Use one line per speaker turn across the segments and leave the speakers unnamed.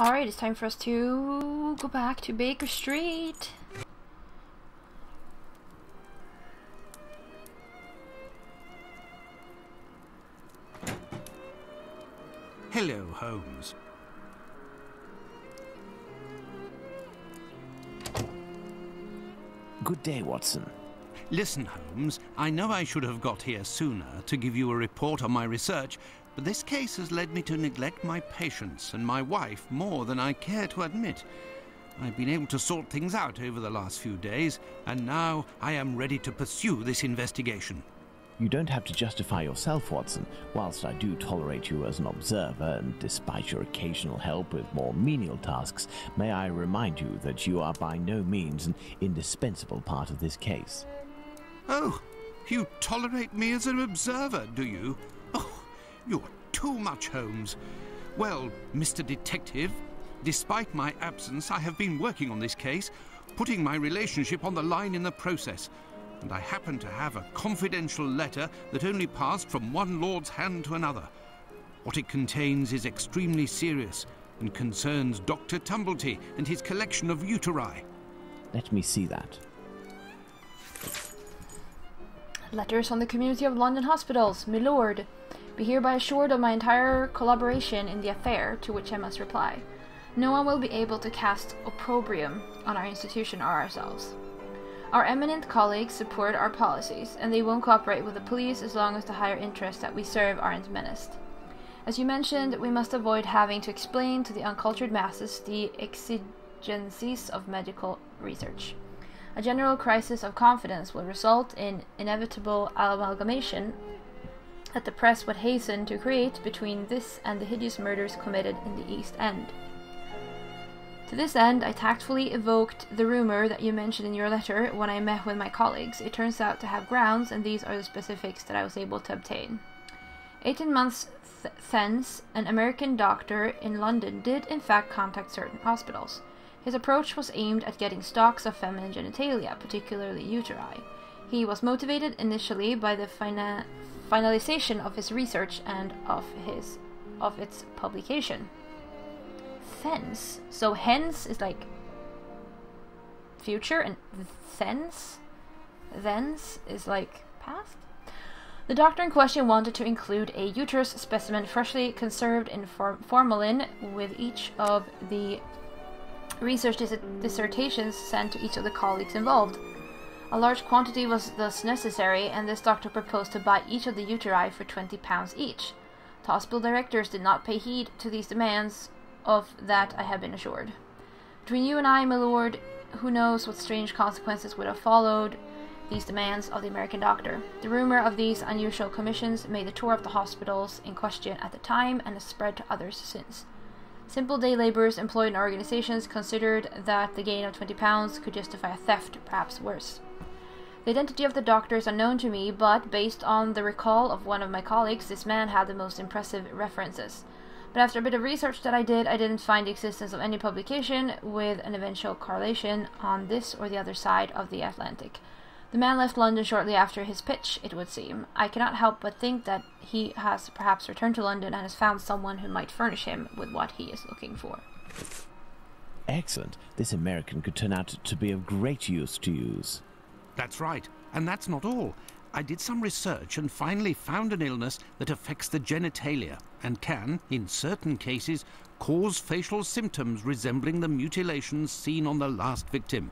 Alright, it's time for us to go back to Baker Street.
Hello, Holmes.
Good day, Watson.
Listen, Holmes, I know I should have got here sooner to give you a report on my research, but this case has led me to neglect my patients and my wife more than I care to admit. I've been able to sort things out over the last few days, and now I am ready to pursue this investigation.
You don't have to justify yourself, Watson. Whilst I do tolerate you as an observer, and despite your occasional help with more menial tasks, may I remind you that you are by no means an indispensable part of this case.
Oh, you tolerate me as an observer, do you? Oh, you're too much, Holmes. Well, Mr. Detective, despite my absence, I have been working on this case, putting my relationship on the line in the process. And I happen to have a confidential letter that only passed from one lord's hand to another. What it contains is extremely serious and concerns Dr. Tumblety and his collection of uteri.
Let me see that.
Letters on the community of London hospitals. My lord, be hereby assured of my entire collaboration in the affair, to which I must reply. No one will be able to cast opprobrium on our institution or ourselves. Our eminent colleagues support our policies, and they won't cooperate with the police as long as the higher interests that we serve aren't menaced. As you mentioned, we must avoid having to explain to the uncultured masses the exigencies of medical research. A general crisis of confidence will result in inevitable amalgamation that the press would hasten to create between this and the hideous murders committed in the East End. To this end, I tactfully evoked the rumor that you mentioned in your letter when I met with my colleagues. It turns out to have grounds, and these are the specifics that I was able to obtain. 18 months thence, an American doctor in London did in fact contact certain hospitals. His approach was aimed at getting stocks of feminine genitalia, particularly uteri. He was motivated initially by the finalization of his research and of its publication. Thence. So hence is like future, and thence is like past. The doctor in question wanted to include a uterus specimen freshly conserved in formalin with each of the research dissertations sent to each of the colleagues involved. A large quantity was thus necessary, and this doctor proposed to buy each of the uteri for £20 each. The hospital directors did not pay heed to these demands. Of that I have been assured. Between you and I, my lord, who knows what strange consequences would have followed these demands of the American doctor. The rumor of these unusual commissions made the tour of the hospitals in question at the time and has spread to others since. Simple day laborers employed in organizations considered that the gain of £20 could justify a theft, perhaps worse. The identity of the doctor is unknown to me, but based on the recall of one of my colleagues, this man had the most impressive references. But after a bit of research that I didn't find the existence of any publication with an eventual correlation on this or the other side of the Atlantic. The man left London shortly after his pitch, it would seem. I cannot help but think that he has perhaps returned to London and has found someone who might furnish him with what he is looking for.
Excellent. This American could turn out to be of great use to use.
That's right, and that's not all. I did some research and finally found an illness that affects the genitalia and can, in certain cases, cause facial symptoms resembling the mutilations seen on the last victim.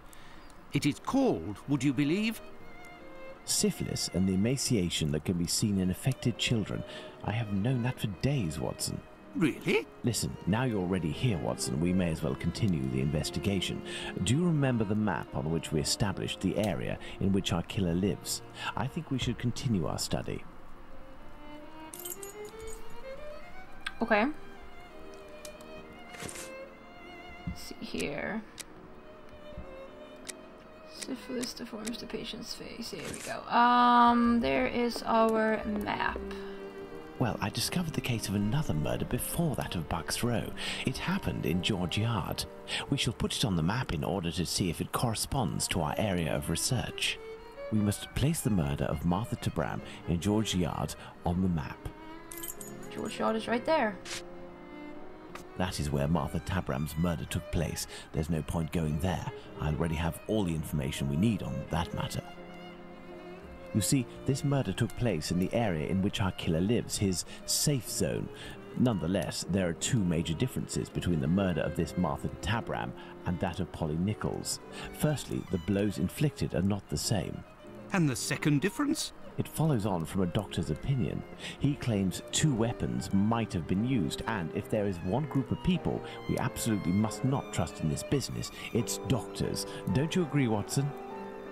It is called, would you believe?
Syphilis and the emaciation that can be seen in affected children. I have known that for days, Watson.
Really?
Listen, now you're already here, Watson, we may as well continue the investigation. Do you remember the map on which we established the area in which our killer lives? I think we should continue our study.
Okay. Let's see here. Syphilis deforms the patient's face. Here we go. There is our map.
Well, I discovered the case of another murder before that of Bucks Row. It happened in George Yard. We shall put it on the map in order to see if it corresponds to our area of research. We must place the murder of Martha Tabram in George Yard on the map.
George Yard is right there.
That is where Martha Tabram's murder took place. There's no point going there. I already have all the information we need on that matter. You see, this murder took place in the area in which our killer lives, his safe zone. Nonetheless, there are two major differences between the murder of this Martha Tabram and that of Polly Nichols. Firstly, the blows inflicted are not the same.
And the second difference?
It follows on from a doctor's opinion. He claims two weapons might have been used, and if there is one group of people we absolutely must not trust in this business, it's doctors. Don't you agree, Watson?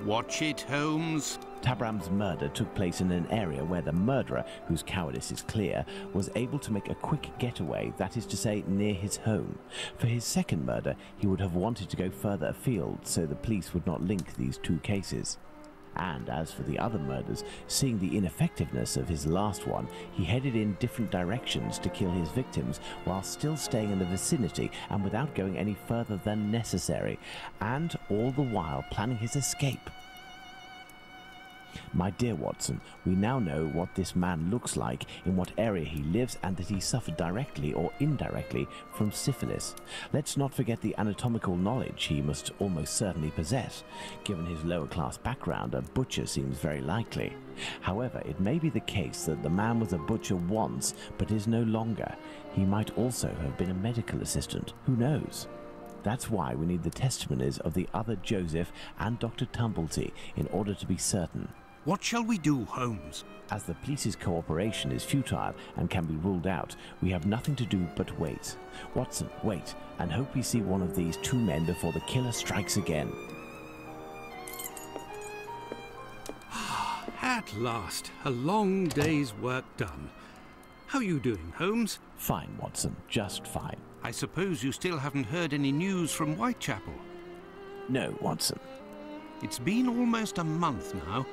Watch it, Holmes.
Tabram's murder took place in an area where the murderer, whose cowardice is clear, was able to make a quick getaway, that is to say, near his home. For his second murder, he would have wanted to go further afield, so the police would not link these two cases. And as for the other murders, seeing the ineffectiveness of his last one, he headed in different directions to kill his victims while still staying in the vicinity and without going any further than necessary, and all the while planning his escape. My dear Watson, we now know what this man looks like, in what area he lives, and that he suffered directly or indirectly from syphilis. Let's not forget the anatomical knowledge he must almost certainly possess. Given his lower-class background, a butcher seems very likely. However, it may be the case that the man was a butcher once, but is no longer. He might also have been a medical assistant. Who knows? That's why we need the testimonies of the other Joseph and Dr. Tumblety in order to be certain.
What shall we do, Holmes?
As the police's cooperation is futile and can be ruled out, we have nothing to do but wait. Watson, wait, and hope we see one of these two men before the killer strikes again.
At last, a long day's work done. How are you doing, Holmes?
Fine, Watson, just fine.
I suppose you still haven't heard any news from Whitechapel?
No, Watson.
It's been almost a month now.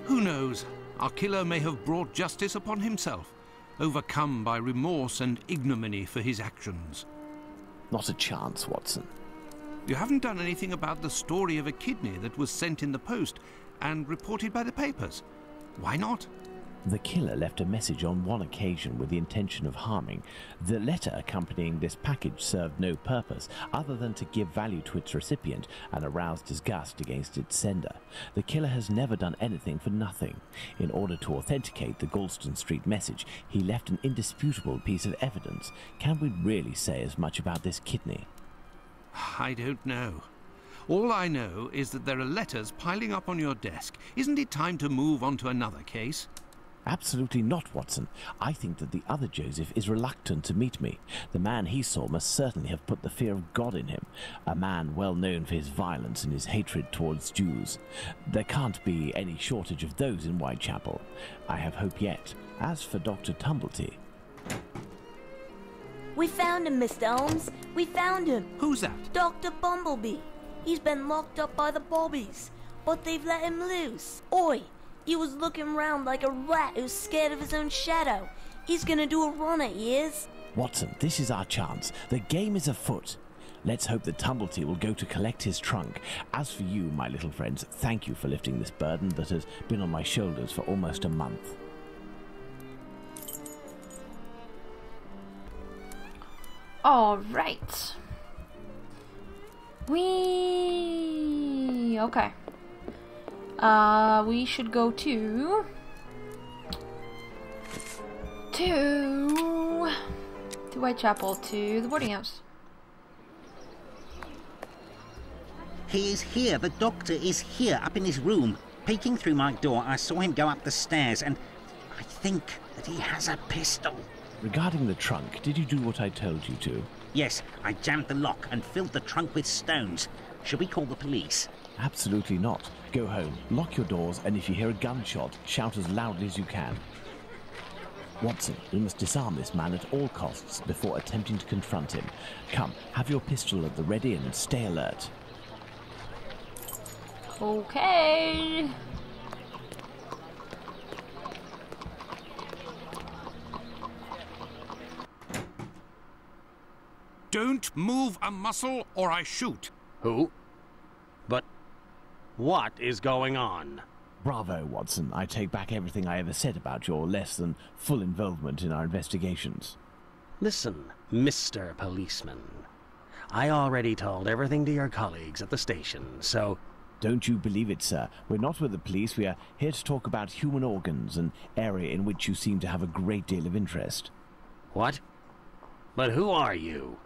Who knows? Our killer may have brought justice upon himself, overcome by remorse and ignominy for his actions.
Not a chance, Watson.
You haven't done anything about the story of a kidney that was sent in the post and reported by the papers. Why not?
The killer left a message on one occasion with the intention of harming. The letter accompanying this package served no purpose other than to give value to its recipient and arouse disgust against its sender. The killer has never done anything for nothing. In order to authenticate the Galston Street message, he left an indisputable piece of evidence. Can we really say as much about this kidney?
I don't know. All I know is that there are letters piling up on your desk. Isn't it time to move on to another case?
Absolutely not, Watson. I think that the other Joseph is reluctant to meet me. The man he saw must certainly have put the fear of God in him, a man well known for his violence and his hatred towards Jews. There can't be any shortage of those in Whitechapel. I have hope yet. As for Dr. Tumblety...
We found him, Mr. Holmes. We found him.
Who's that?
Dr. Bumblebee. He's been locked up by the bobbies, but they've let him loose. Oi! He was looking round like a rat who's scared of his own shadow. He's gonna do a run at years.
Watson, this is our chance. The game is afoot. Let's hope that Tumblety will go to collect his trunk. As for you, my little friends, thank you for lifting this burden that has been on my shoulders for almost a month.
All right. Okay. We should go to Whitechapel, to the boarding house.
He is here. The doctor is here, up in his room. Peeking through my door, I saw him go up the stairs, and I think that he has a pistol.
Regarding the trunk, did you do what I told you to?
Yes, I jammed the lock and filled the trunk with stones. Should we call the police?
Absolutely not. Go home, lock your doors, and if you hear a gunshot, shout as loudly as you can. Watson, we must disarm this man at all costs before attempting to confront him. Come, have your pistol at the ready and stay alert.
Okay.
Don't move a muscle or I shoot.
Who? But what is going on?
Bravo, Watson. I take back everything I ever said about your less than full involvement in our investigations.
Listen, Mr. Policeman, I already told everything to your colleagues at the station, so...
Don't you believe it, sir. We're not with the police. We are here to talk about human organs, an area in which you seem to have a great deal of interest.
What? But who are you?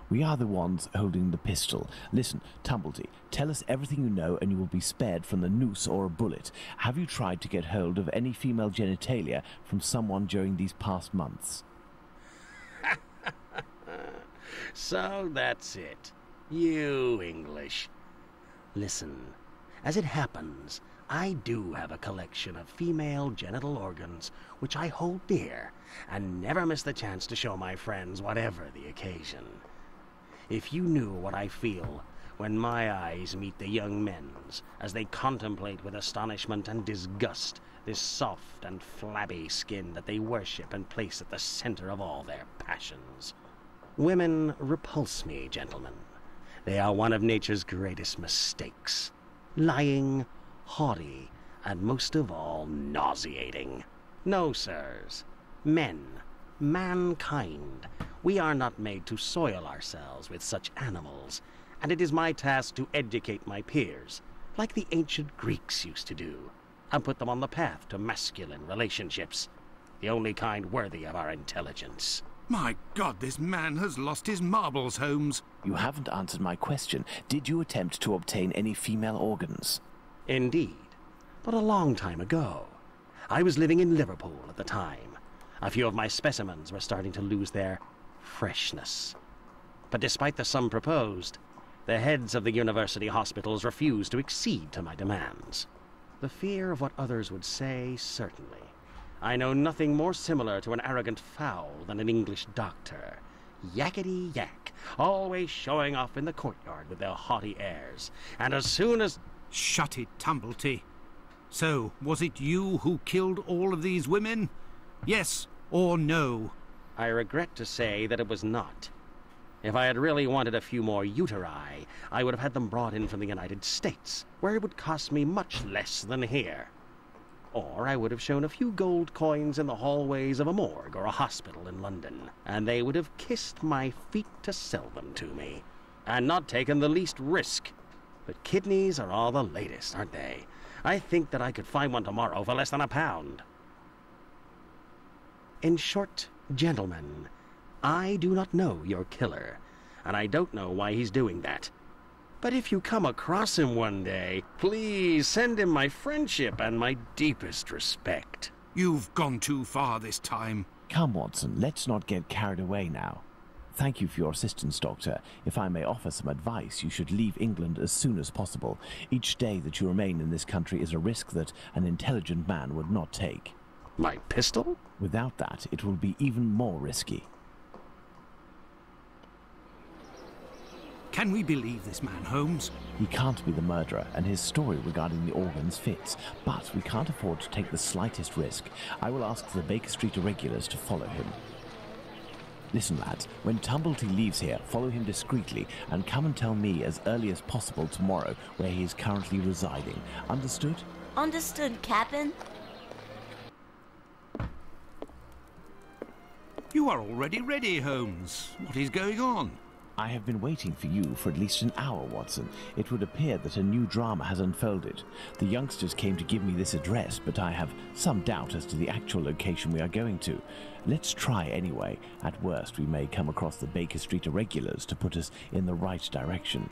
We are the ones holding the pistol. Listen, Tumblety, tell us everything you know and you will be spared from the noose or a bullet. Have you tried to get hold of any female genitalia from someone during these past months?
So that's it. You English. Listen, as it happens, I do have a collection of female genital organs which I hold dear and never miss the chance to show my friends whatever the occasion. If you knew what I feel when my eyes meet the young men's as they contemplate with astonishment and disgust this soft and flabby skin that they worship and place at the center of all their passions. Women repulse me, gentlemen. They are one of nature's greatest mistakes. Lying, haughty, and most of all, nauseating. No, sirs. Men, mankind, we are not made to soil ourselves with such animals, and it is my task to educate my peers, like the ancient Greeks used to do, and put them on the path to masculine relationships, the only kind worthy of our intelligence.
My God, this man has lost his marbles, Holmes.
You haven't answered my question. Did you attempt to obtain any female organs?
Indeed, but a long time ago. I was living in Liverpool at the time. A few of my specimens were starting to lose their freshness. But despite the sum proposed, the heads of the university hospitals refused to accede to my demands. The fear of what others would say, certainly. I know nothing more similar to an arrogant fowl than an English doctor. Yakety-yak, always showing off in the courtyard with their haughty airs. And as soon as...
Shut it, Tumblety. So, was it you who killed all of these women? Yes or no?
I regret to say that it was not. If I had really wanted a few more uteri, I would have had them brought in from the United States, where it would cost me much less than here. Or I would have shown a few gold coins in the hallways of a morgue or a hospital in London, and they would have kissed my feet to sell them to me, and not taken the least risk. But kidneys are all the latest, aren't they? I think that I could find one tomorrow for less than £1. In short, gentlemen, I do not know your killer, and I don't know why he's doing that. But if you come across him one day, please send him my friendship and my deepest respect.
You've gone too far this time.
Come, Watson, let's not get carried away now. Thank you for your assistance, Doctor. If I may offer some advice, you should leave England as soon as possible. Each day that you remain in this country is a risk that an intelligent man would not take.
My pistol?
Without that, it will be even more risky.
Can we believe this man, Holmes?
He can't be the murderer, and his story regarding the organs fits. But we can't afford to take the slightest risk. I will ask the Baker Street irregulars to follow him. Listen, lads, when Tumblety leaves here, follow him discreetly and come and tell me as early as possible tomorrow where he is currently residing. Understood?
Understood, Captain.
You are already ready, Holmes. What is going on?
I have been waiting for you for at least an hour, Watson. It would appear that a new drama has unfolded. The youngsters came to give me this address, but I have some doubt as to the actual location we are going to. Let's try anyway. At worst, we may come across the Baker Street irregulars to put us in the right direction.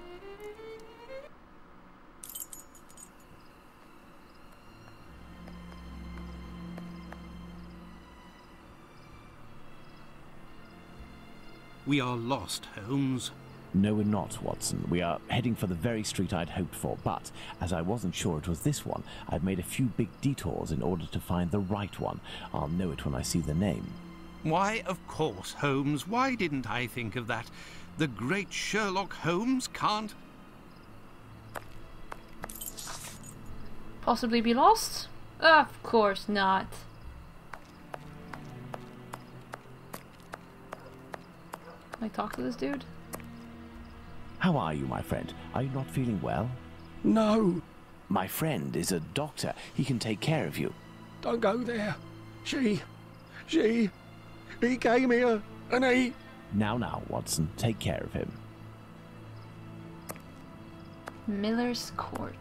We are lost, Holmes.
No, we're not, Watson. We are heading for the very street I'd hoped for, but as I wasn't sure it was this one, I've made a few big detours in order to find the right one. I'll know it when I see the name.
Why, of course, Holmes. Why didn't I think of that? The great Sherlock Holmes can't...
Possibly be lost? Of course not. Can I talk to this dude?
How are you, my friend? Are you not feeling well?
No.
My friend is a doctor. He can take care of you.
Don't go there. He came here, and he...
Now, Watson, take care of him.
Miller's Court.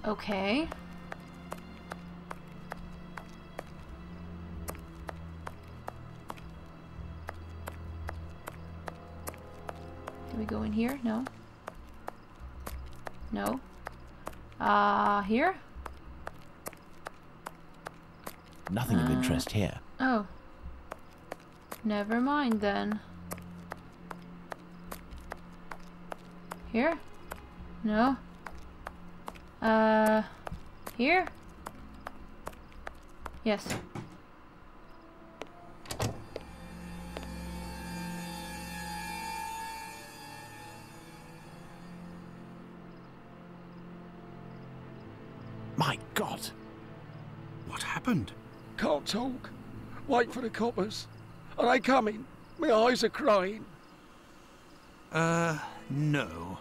Okay. Do we go in here? No. No. Here?
Nothing of interest here.
Oh. Never mind then. Here? No. Here? Yes.
My God!
What happened?
Can't talk. Wait for the coppers. Are they coming? My eyes are crying.
No.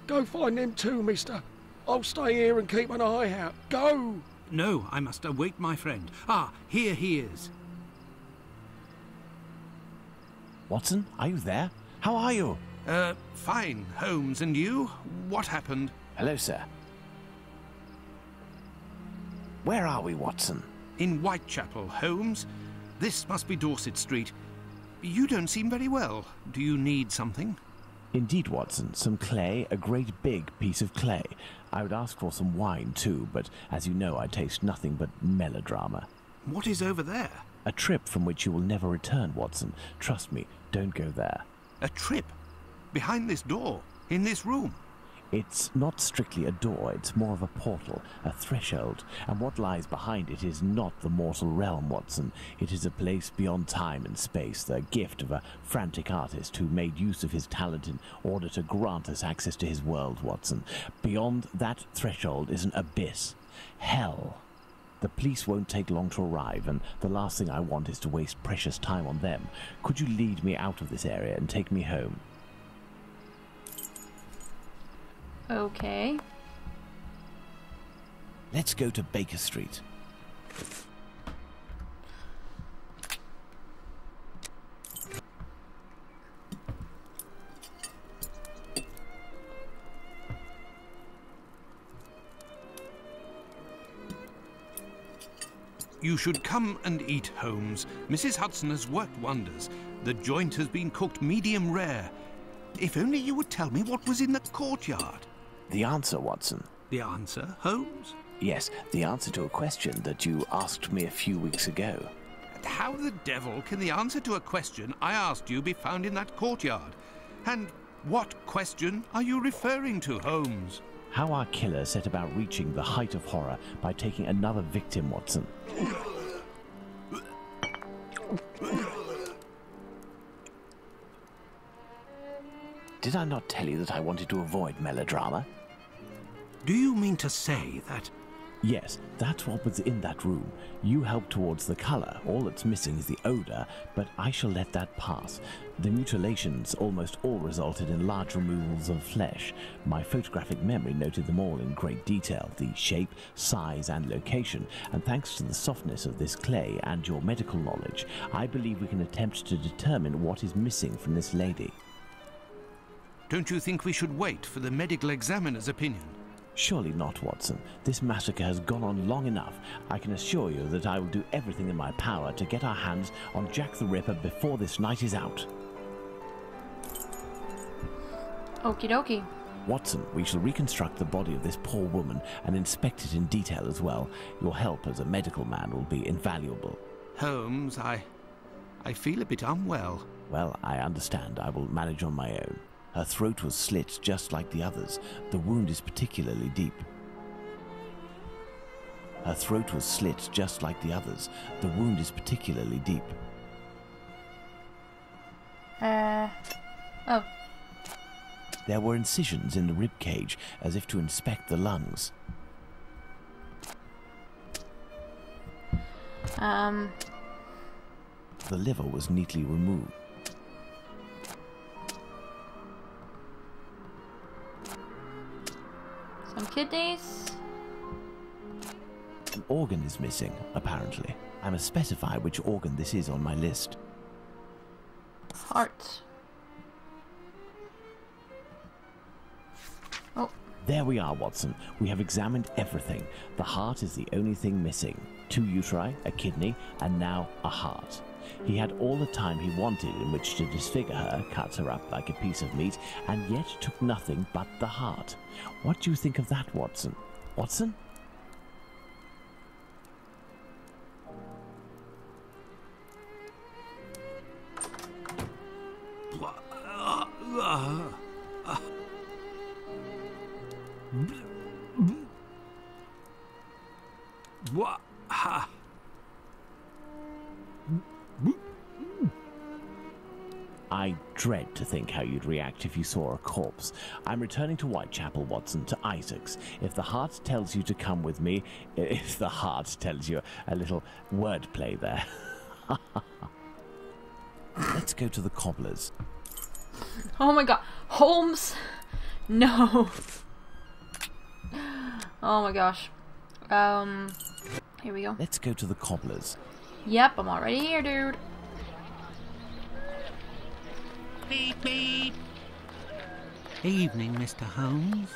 Go find them too, mister. I'll stay here and keep an eye out. Go!
No, I must await my friend. Ah, here he is.
Watson, are you there? How are you?
Fine, Holmes, and you? What happened?
Hello, sir. Where are we, Watson?
In Whitechapel, Holmes. This must be Dorset Street. You don't seem very well. Do you need something?
Indeed, Watson. Some clay, a great big piece of clay. I would ask for some wine, too, but as you know, I taste nothing but melodrama.
What is over there?
A trip from which you will never return, Watson. Trust me, don't go there.
A trip? Behind this door? In this room?
It's not strictly a door, it's more of a portal, a threshold, and what lies behind it is not the mortal realm, Watson. It is a place beyond time and space, the gift of a frantic artist who made use of his talent in order to grant us access to his world, Watson. Beyond that threshold is an abyss. Hell. The police won't take long to arrive, and the last thing I want is to waste precious time on them. Could you lead me out of this area and take me home?
Okay.
Let's go to Baker Street.
You should come and eat, Holmes. Mrs. Hudson has worked wonders. The joint has been cooked medium rare. If only you would tell me what was in the courtyard.
The answer, Watson.
The answer, Holmes?
Yes, the answer to a question that you asked me a few weeks ago.
How the devil can the answer to a question I asked you be found in that courtyard? And what question are you referring to, Holmes?
How our killer set about reaching the height of horror by taking another victim, Watson. Did I not tell you that I wanted to avoid melodrama?
Do you mean to say that...
Yes, that's what was in that room. You helped towards the colour. All that's missing is the odour, but I shall let that pass. The mutilations almost all resulted in large removals of flesh. My photographic memory noted them all in great detail, the shape, size and location, and thanks to the softness of this clay and your medical knowledge, I believe we can attempt to determine what is missing from this lady.
Don't you think we should wait for the medical examiner's opinion?
Surely not, Watson. This massacre has gone on long enough. I can assure you that I will do everything in my power to get our hands on Jack the Ripper before this night is out.
Okie dokie.
Watson, we shall reconstruct the body of this poor woman and inspect it in detail as well. Your help as a medical man will be invaluable.
Holmes, I feel a bit unwell.
Well, I understand. I will manage on my own. Her throat was slit just like the others. The wound is particularly deep. Her throat was slit just like the others. The wound is particularly deep.
Oh.
There were incisions in the rib cage, as if to inspect the lungs. The liver was neatly removed.
Some kidneys.
An organ is missing, apparently. I must specify which organ this is on my list.
Heart. Oh.
There we are, Watson. We have examined everything. The heart is the only thing missing. 2 uteri, a kidney, and now a heart. He had all the time he wanted in which to disfigure her, cut her up like a piece of meat, and yet took nothing but the heart. What do you think of that, Watson? Watson?
What? Ha.
I dread to think how you'd react if you saw a corpse. I'm returning to Whitechapel, Watson, to Isaac's. If the heart tells you to come with me, if the heart tells you a little wordplay there. Let's go to the cobbler's.
Oh my god. Holmes! No. Oh my gosh. Here we go.
Let's go to the cobbler's.
Yep, I'm already here, dude.
Beep, beep. Evening, Mr. Holmes.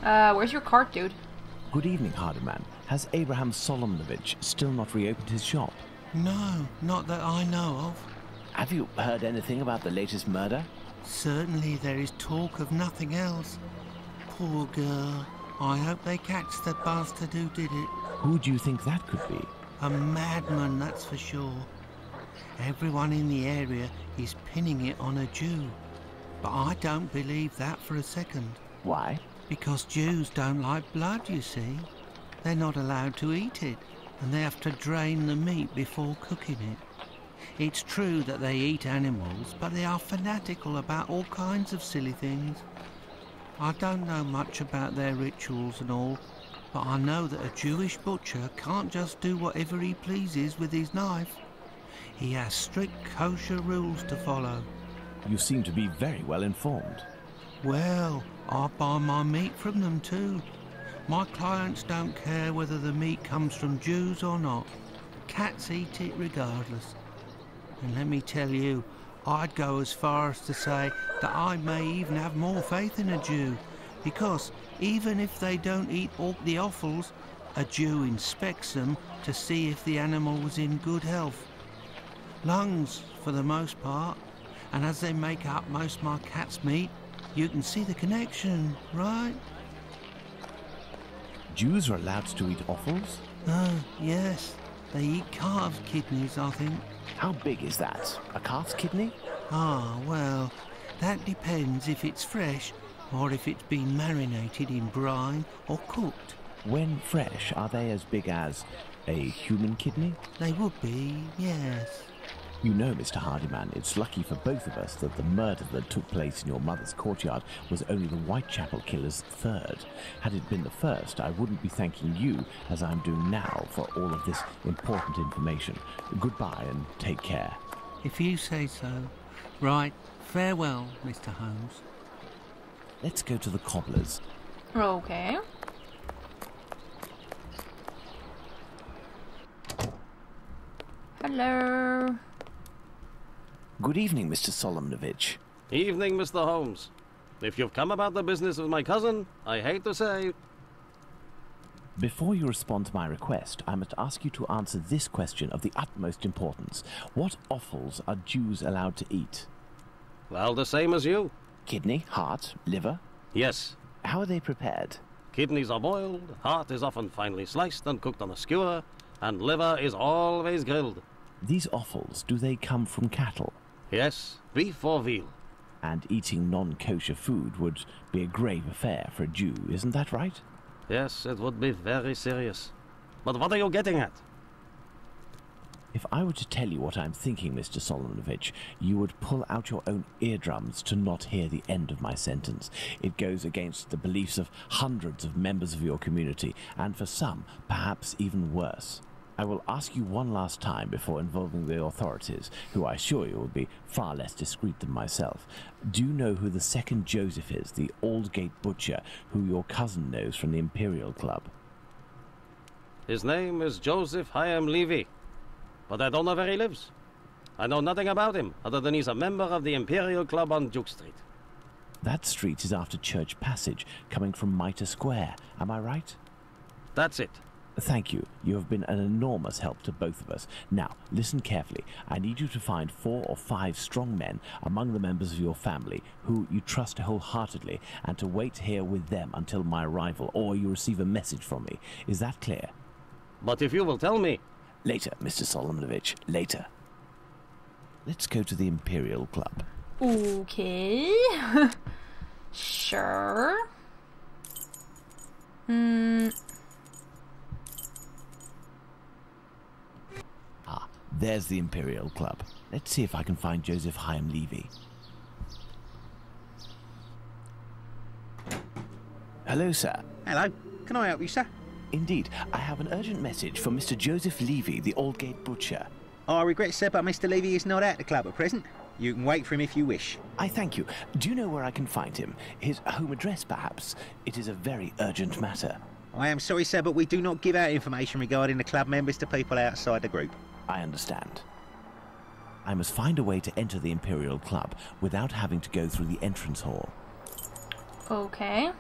Where's your cart, dude?
Good evening, Hardyman. Has Abraham Solomnovich still not reopened his shop?
No, not that I know of.
Have you heard anything about the latest murder?
Certainly there is talk of nothing else. Poor girl. I hope they catch the bastard who did it.
Who do you think that could be?
A madman, that's for sure. Everyone in the area is pinning it on a Jew. But I don't believe that for a second.
Why?
Because Jews don't like blood, you see. They're not allowed to eat it, and they have to drain the meat before cooking it. It's true that they eat animals, but they are fanatical about all kinds of silly things. I don't know much about their rituals and all, but I know that a Jewish butcher can't just do whatever he pleases with his knife. He has strict kosher rules to follow.
You seem to be very well informed.
Well, I buy my meat from them too. My clients don't care whether the meat comes from Jews or not. Cats eat it regardless. And let me tell you, I'd go as far as to say that I may even have more faith in a Jew, because even if they don't eat all the offals, a Jew inspects them to see if the animal was in good health. Lungs, for the most part, and as they make up most of my cat's meat, you can see the connection, right?
Jews are allowed to eat offals?
Oh, yes. They eat calves' kidneys, I think.
How big is that? A calf's kidney?
Ah, well, that depends if it's fresh or if it's been marinated in brine or cooked.
When fresh, are they as big as a human kidney?
They would be, yes.
You know, Mr. Hardyman, it's lucky for both of us that the murder that took place in your mother's courtyard was only the Whitechapel killer's third. Had it been the first, I wouldn't be thanking you, as I'm doing now, for all of this important information. Goodbye and take care.
If you say so. Right, farewell, Mr. Holmes.
Let's go to the cobbler's.
Okay. Hello.
Good evening, Mr. Solomnovich.
Evening, Mr. Holmes. If you've come about the business of my cousin, I hate to say...
Before you respond to my request, I must ask you to answer this question of the utmost importance. What offals are Jews allowed to eat?
Well, the same as you.
Kidney, heart, liver?
Yes.
How are they prepared?
Kidneys are boiled, heart is often finely sliced and cooked on a skewer, and liver is always grilled.
These offals, do they come from cattle?
Yes, beef or veal.
And eating non-kosher food would be a grave affair for a Jew, isn't that right?
Yes, it would be very serious. But what are you getting at?
If I were to tell you what I'm thinking, Mr. Solomnovich, you would pull out your own eardrums to not hear the end of my sentence. It goes against the beliefs of hundreds of members of your community, and for some, perhaps even worse. I will ask you one last time before involving the authorities, who I assure you will be far less discreet than myself. Do you know who the second Joseph is, the Aldgate butcher, who your cousin knows from the Imperial Club?
His name is Joseph Hyam Levy, but I don't know where he lives. I know nothing about him, other than he's a member of the Imperial Club on Duke Street.
That street is after Church Passage, coming from Mitre Square. Am I right?
That's it.
Thank you. You have been an enormous help to both of us. Now, listen carefully. I need you to find 4 or 5 strong men among the members of your family who you trust wholeheartedly, and to wait here with them until my arrival, or you receive a message from me. Is that clear?
But if you will tell me...
Later, Mr. Solomonovich. Later. Let's go to the Imperial Club.
Okay. Sure.
There's the Imperial Club. Let's see if I can find Joseph Hyam Levy. Hello, sir.
Hello. Can I help you, sir?
Indeed, I have an urgent message for Mr. Joseph Levy, the Aldgate butcher.
I regret, sir, but Mr. Levy is not at the club at present. You can wait for him if you wish.
I thank you. Do you know where I can find him? His home address, perhaps? It is a very urgent matter.
I am sorry, sir, but we do not give out information regarding the club members to people outside the group.
I understand. I must find a way to enter the Imperial Club without having to go through the entrance hall.
Okay.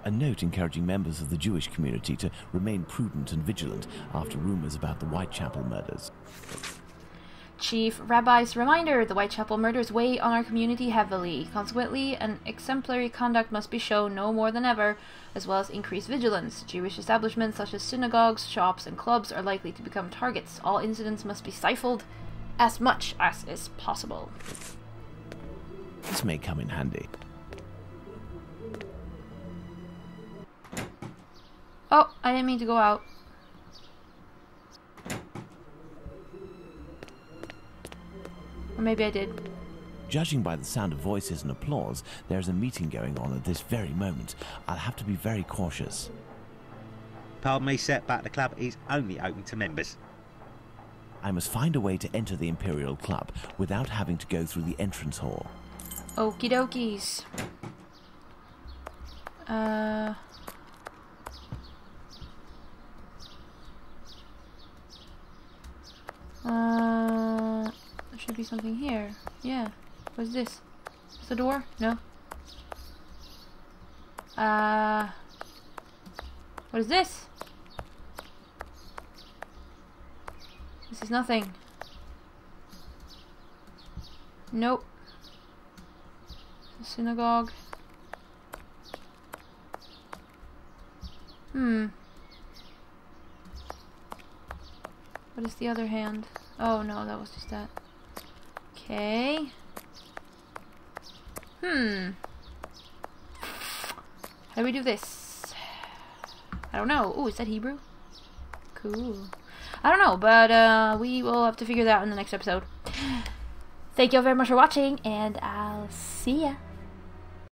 A note encouraging members of the Jewish community to remain prudent and vigilant after rumors about the Whitechapel murders.
Chief Rabbi's reminder, the Whitechapel murders weigh on our community heavily. Consequently, an exemplary conduct must be shown no more than ever, as well as increased vigilance. Jewish establishments such as synagogues, shops, and clubs are likely to become targets. All incidents must be stifled as much as is possible.
This may come in handy.
Oh, I didn't mean to go out. Or maybe I did.
Judging by the sound of voices and applause, there's a meeting going on at this very moment. I'll have to be very cautious.
Pardon me, sir, but the club is only open to members.
I must find a way to enter the Imperial Club without having to go through the entrance hall.
Okie dokies. There should be something here. Yeah. What's this? Is this a door? No. What is this? This is nothing. Nope. Synagogue. What is the other hand? Oh no, that was just that. Okay. How do we do this? I don't know. Oh, is that Hebrew? Cool. I don't know, but we will have to figure that out in the next episode. Thank you all very much for watching, and I'll see ya.